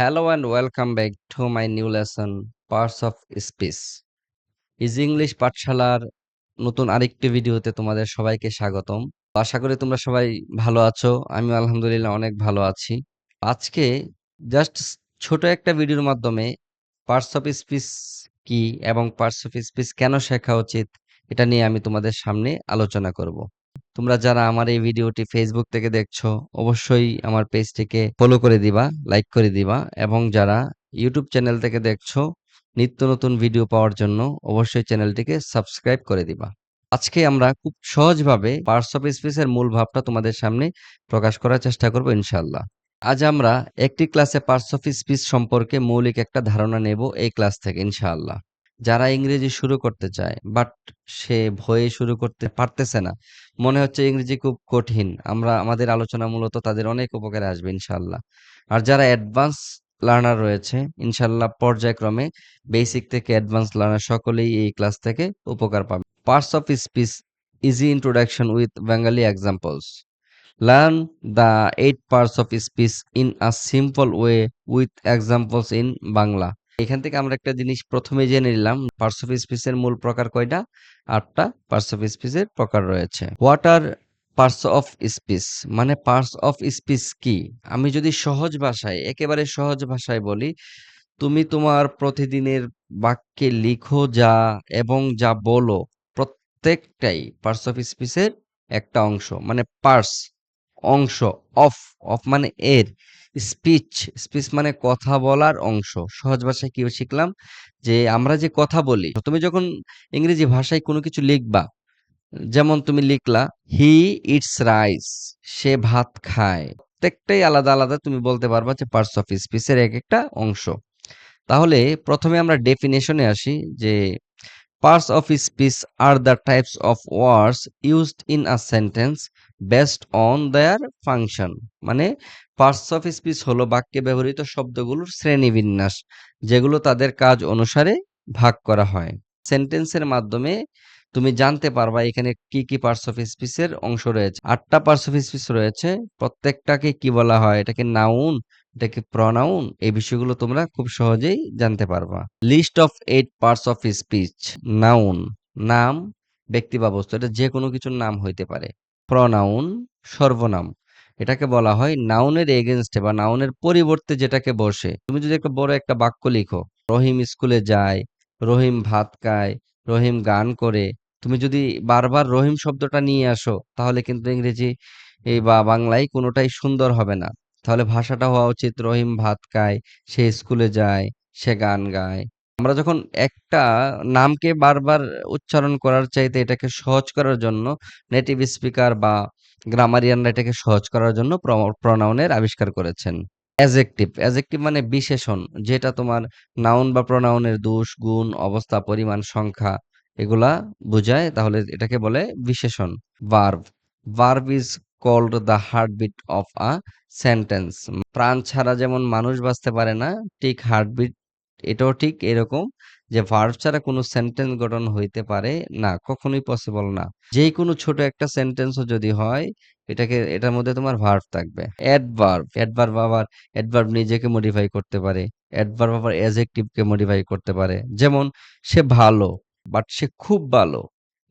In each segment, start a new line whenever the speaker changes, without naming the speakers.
Hello and welcome back to my new lesson, Parts of Speech. Easy English পাঠশালার নতুন আরেকটি ভিডিওতে তোমাদের সবাইকে স্বাগতম। আশা করি তোমরা সবাই ভালো আছো। আমিও আলহামদুলিল্লাহ অনেক ভালো আছি। আজকে জাস্ট ছোট একটা ভিডিওর মাধ্যমে পার্টস অফ স্পিচ কি এবং পার্টস অফ স্পিচ কেন শেখা উচিত এটা নিয়ে আমি তোমাদের সামনে আলোচনা করব। তোমরা যারা আমার এই ভিডিওটি ফেসবুক থেকে দেখছো অবশ্যই আমার পেজটিকে ফলো করে দিবা, লাইক করে দিবা এবং যারা ইউটিউব চ্যানেল থেকে দেখছো নিত্য নতুন ভিডিও পাওয়ার জন্য অবশ্যই চ্যানেলটিকে সাবস্ক্রাইব করে দিবা। আজকে আমরা খুব সহজভাবে পার্টস অফ স্পিচের মূল ভাবটা তোমাদের সামনে প্রকাশ করার চেষ্টা করব ইনশাআল্লাহ। আজ আমরা একটি ক্লাসে পার্টস অফ স্পিচ সম্পর্কে মৌলিক একটা ধারণা নেব এই ক্লাস থেকে ইনশাআল্লাহ। যারা ইংরেজি শুরু করতে চায় বাট সে ভয়ে শুরু করতে পারতেছে না, মনে হচ্ছে ইংরেজি খুব কঠিন, আমাদের আলোচনা মূলত তাদের অনেক উপকারে আসবে ইনশাআল্লাহ। আর যারা অ্যাডভান্স লার্নার রয়েছে ইনশাআল্লাহ পর্যায়ক্রমে বেসিক থেকে অ্যাডভান্স লার্নার সকলেই এই ক্লাস থেকে উপকার পাবে। Parts of speech easy introduction with Bengali examples. Learn the 8 parts of speech in a simple way with examples in Bangla. এখান থেকে আমরা একটা জিনিস প্রথমে জেনে নিলাম, পার্টস অফ স্পিচের মূল প্রকার কয়টা? 8টা পার্টস অফ স্পিচের প্রকার রয়েছে। What are parts of speech, মানে পার্টস অফ স্পিচ কি? আমি যদি সহজ ভাষায়, একেবারে সহজ ভাষায় বলি, তুমি তোমার প্রতিদিনের বাক্যে লিখো যা এবং যা বলো প্রত্যেকটাই পার্টস অফ স্পিচের একটা অংশ, মানে পার্টস অংশ, অফ অফ মানে এর, স্পিচ স্পিচ মানে কথা বলার অংশ। সহজ ভাষায় কি শিখলাম? যে আমরা যে কথা বলি, তুমি যখন ইংরেজি ভাষায় কোনো কিছু লিখবা, যেমন তুমি লিখলা হি ইটস রাইস, সে ভাত খায়, প্রত্যেকটাই আলাদা আলাদা তুমি বলতে পারবা যে পার্টস অফ স্পিচের এক একটা অংশ। তাহলে প্রথমে আমরা ডেফিনেশনে আসি যে parts of speech are the types of words used in a sentence based on their function। মানে parts of speech হলো বাক্যে ব্যবহৃত শব্দগুলোর শ্রেণীবিন্যাস, যেগুলো তাদের কাজ অনুসারে ভাগ করা হয়। সেন্টেন্সের মাধ্যমে তুমি জানতে পারবা এখানে কি কি পার্টস অফ স্পিচের অংশ রয়েছে। 8টা পার্টস অফ স্পিচ রয়েছে, প্রত্যেকটাকে কি বলা হয়, এটাকে নাউন, এটাকে প্রনাউন, এই বিষয়গুলো তোমরা খুব সহজেই জানতে পারবা। List of 8 parts of speech. Noun, নাম, ব্যক্তি বা বস্তু, এটা যে কোনো কিছুর নাম হইতে পারে। প্রনাউন, সর্বনাম, এটাকে বলা হয় নাউনের এগেনস্টে বা নাউনের পরিবর্তে যেটাকে বসে। তুমি যদি একটা বড় একটা বাক্য লিখো, রহিম স্কুলে যায়, রহিম ভাত খায়, রহিম গান করে, তুমি যদি বারবার রহিম শব্দটা নিয়ে আসো তাহলে কিন্তু ইংরেজি বা বাংলায় কোনোটাই সুন্দর হবে না। তাহলে ভাষাটা হওয়া উচিত রহিম ভাত খায়, সে স্কুলে যায়, সে গান গায়। আমরা যখন একটা নামকে বারবার উচ্চারণ করার চাইতে এটাকে সহজ করার জন্য নেটিভ স্পিকার বা গ্রামারিয়ানরা এটাকে সহজ করার জন্য প্রনাউনের আবিষ্কার করেছেন। অ্যাজেক্টিভ, অ্যাজেক্টিভ মানে বিশেষণ, যেটা তোমার নাউন বা প্রনাউনের দোষ, গুণ, অবস্থা, পরিমাণ, সংখ্যা এগুলা বোঝায়, তাহলে এটাকে বলে বিশেষণ। Verb, verb is called the heartbeat of a sentence. প্রাণ ছাড়া যেমন মানুষ বাঁচতে পারে না, ঠিক হার্টবিট এটাও ঠিক এরকম, যে ভার্ব ছাড়া কোনো সেন্টেন্স গঠন হইতে পারে না, কখনোই পসিবল না। যেই কোনো ছোট একটা সেন্টেন্সও যদি হয়, এটার মধ্যে তোমার ভার্ব থাকবে। অ্যাডভার্ব, অ্যাডভার্ব আবার অ্যাডভার্ব নিজেকে মডিফাই করতে পারে, অ্যাডভার্ব আবার অ্যাডজেক্টিভকে মডিফাই করতে পারে। যেমন সে ভালো, বাট সে খুব ভালো,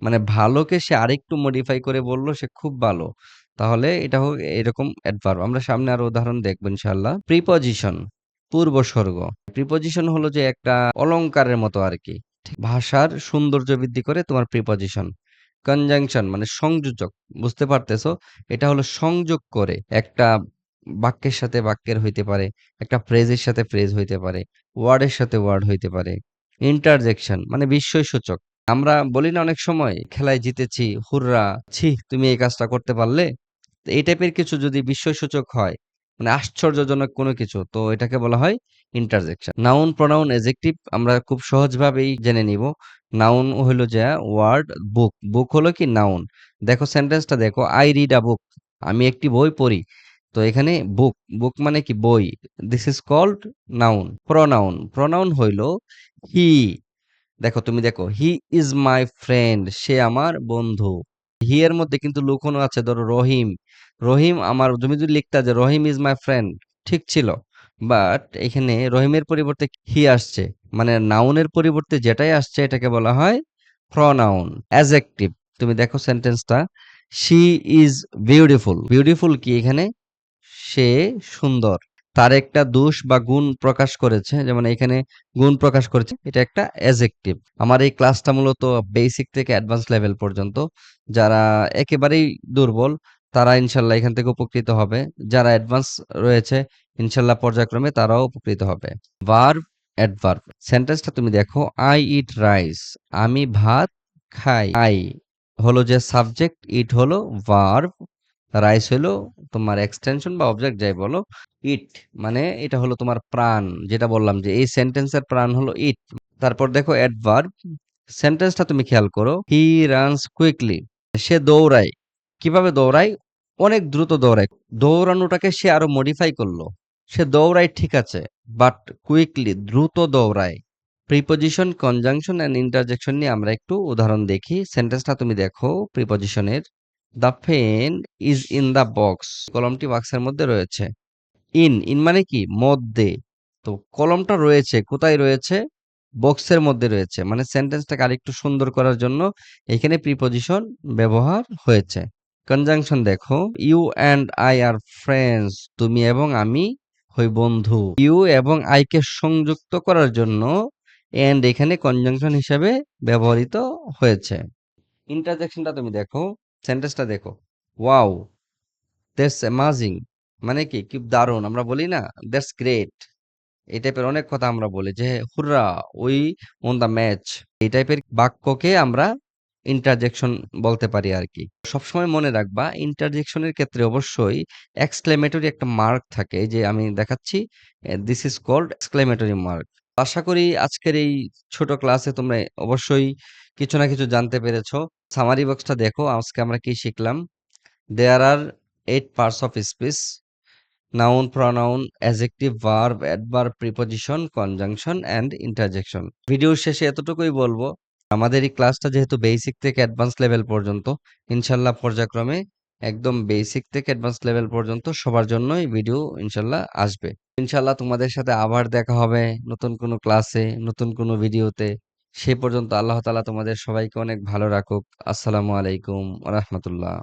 মানে ভালোকে সে আরেকটু মডিফাই করে বললো সে খুব ভালো, তাহলে এটা হোক এরকম অ্যাডভার্ব। আমরা সামনে আরো উদাহরণ দেখবো ইনশাআল্লাহ। প্রিপজিশন, পূর্বসর্গ। প্রিপজিশন হলো যে একটা অলংকারের মতো আর কি, ভাষার সৌন্দর্য বৃদ্ধি করে তোমার প্রিপজিশন। কনজাংশন মানে সংযোজক, বুঝতে পারতেছো, এটা হলো সংযোগ করে একটা বাক্যের সাথে বাক্যের হইতে পারে, একটা ফ্রেজের সাথে ফ্রেজ হইতে পারে, ওয়ার্ডের সাথে ওয়ার্ড হইতে পারে। ইন্টারজেকশন মানে বিস্ময়সূচক। আমরা বলি না অনেক সময় খেলায় জিতেছি, হুররা, ছি তুমি এই কাজটা করতে পারলে, তো এই টাইপের কিছু যদি বিস্ময়সূচক হয়, মানে আশ্চর্যজনক কোনো কিছু, তো এটাকে বলা হয় ইন্টারজেকশন। নাউন, প্রনাউন, এডজেক্টিভ আমরা খুব সহজভাবেই জেনে নিব। নাউন হলো যে ওয়ার্ড, বুক, বুক হলো কি নাউন। দেখো সেন্টেন্সটা দেখো, আই রিড আ বুক, আমি একটি বই পড়ি। তো এখানে বুক, বুক মানে কি বই, this is called noun. Pronoun, pronoun হইল হি, দেখো তুমি দেখো হি ইজ মাই ফ্রেন্ড, সে আমার বন্ধু। হি এর মধ্যে কিন্তু লুকোনো আছে, ধরো রহিম, রহিম আমার, তুমি যদি লিখতা যে রহিম ইজ মাই ফ্রেন্ড, ঠিক ছিল, বাট এখানে রহিমের পরিবর্তে হি আসছে, মানে নাউনের পরিবর্তে যেটাই আসছে এটাকে বলা হয় প্রনাউন, অ্যাজেক্টিভ। তুমি দেখো সেন্টেন্সটা, শি ইজ বিউটিফুল। বিউটিফুল কি এখানে? সে সুন্দর। তার একটা দোষ বা গুণ প্রকাশ করেছে, যেমন এখানে গুণ প্রকাশ করেছে, এটা একটা অ্যাজেক্টিভ। আমার এই ক্লাসটা মূলত বেসিক থেকে অ্যাডভান্স লেভেল পর্যন্ত। যারা একেবারেই দুর্বল তারা ইনশাল্লাহ এখান থেকে উপকৃত হবে, যারা অ্যাডভান্স রয়েছে ইনশাল্লাহ পর্যায়ক্রমে তারাও উপকৃত হবে। Verb, adverb. সেন্টেন্সটা তুমি দেখো, আই ইট রাইস। আমি ভাত খাই। আই হলো যে সাবজেক্ট, ইট হলো ভার্ব, রাইস হলো তোমার এক্সটেনশন বা অবজেক্ট যাই বলো। ইট মানে এটা হলো তোমার প্রাণ, যেটা বললাম যে এই সেন্টেন্সের প্রাণ হলো ইট। তারপর দেখো অ্যাডভার্ব। সেন্টেন্সটা তুমি খেয়াল করো, হি রানস কুইকলি। সে দৌড়ায়। কিভাবে দৌড়ায়? অনেক দ্রুত দৌড়ায়। দৌড়ানোটাকে সে আরো মডিফাই করলো। সে দৌড়ায় ঠিক আছে, বাট কুইকলি, দ্রুত দৌড়ায়। প্রিপজিশন, কনজাংশন এন্ড ইন্টারজেকশন নিয়ে আমরা একটু উদাহরণ দেখি। সেন্টেন্সটা তুমি দেখো প্রিপজিশনের, the pen is in the box. কলমটি বাক্সের মধ্যে রয়েছে। ইন মানে কি? মধ্যে। তো কলমটা রয়েছে কোথায় রয়েছে? বক্সের মধ্যে রয়েছে। মানে সেন্টেন্সটাকে আরেকটু সুন্দর করার জন্য এখানে প্রিপজিশন ব্যবহার হয়েছে। কনজাংশন দেখো, you and I are friends. তুমি এবং আমি হই বন্ধু। ইউ এবং আই কে সংযুক্ত করার জন্য এন্ড এখানে কনজাংশন হিসেবে ব্যবহৃত হয়েছে। ইন্টারজেকশনটা তুমি দেখো, সেন্টেন্সটা দেখো, ওয়াও, দ্যাটস অ্যামাজিং। মানে কি? কি দারুণ! আমরা বলি না, দ্যাটস গ্রেট। এই টাইপের অনেক কথা আমরা বলি যে হুররা, উই ওন দ্য ম্যাচ। এই টাইপের বাক্যকে আমরা ইন্টারজেকশন বলতে পারি আর কি। সবসময় মনে রাখবা ইন্টারজেকশনের ক্ষেত্রে অবশ্যই এক্সক্লেমেটরি একটা মার্ক থাকে। এই যে আমি দেখাচ্ছি, this is called exclamatory mark. আশা করি আজকের এই ছোট ক্লাসে তোমরা অবশ্যই কিছু না কিছু জানতে পেরেছো। সামারি বক্সটা দেখো, আজকে আমরা কি শিখলাম। দেয়ার আর 8 parts of speech: noun, pronoun, adjective, verb, adverb, preposition, conjunction and interjection. ভিডিওর শেষে এতটুকুই বলবো, আমাদের এই ক্লাসটা যেহেতু বেসিক থেকে অ্যাডভান্স লেভেল পর্যন্ত, ইনশাল্লাহ পর্যায়ক্রমে একদম বেসিক থেকে অ্যাডভান্স লেভেল পর্যন্ত সবার জন্যই ভিডিও ইনশাল্লাহ আসবে। ইনশাল্লাহ তোমাদের সাথে আবার দেখা হবে নতুন কোনো ক্লাসে, নতুন কোনো ভিডিওতে। সেই পর্যন্ত আল্লাহ তাআলা তোমাদের সবাইকে অনেক ভালো রাখুক। আসসালামু আলাইকুম ওয়া রাহমাতুল্লাহ।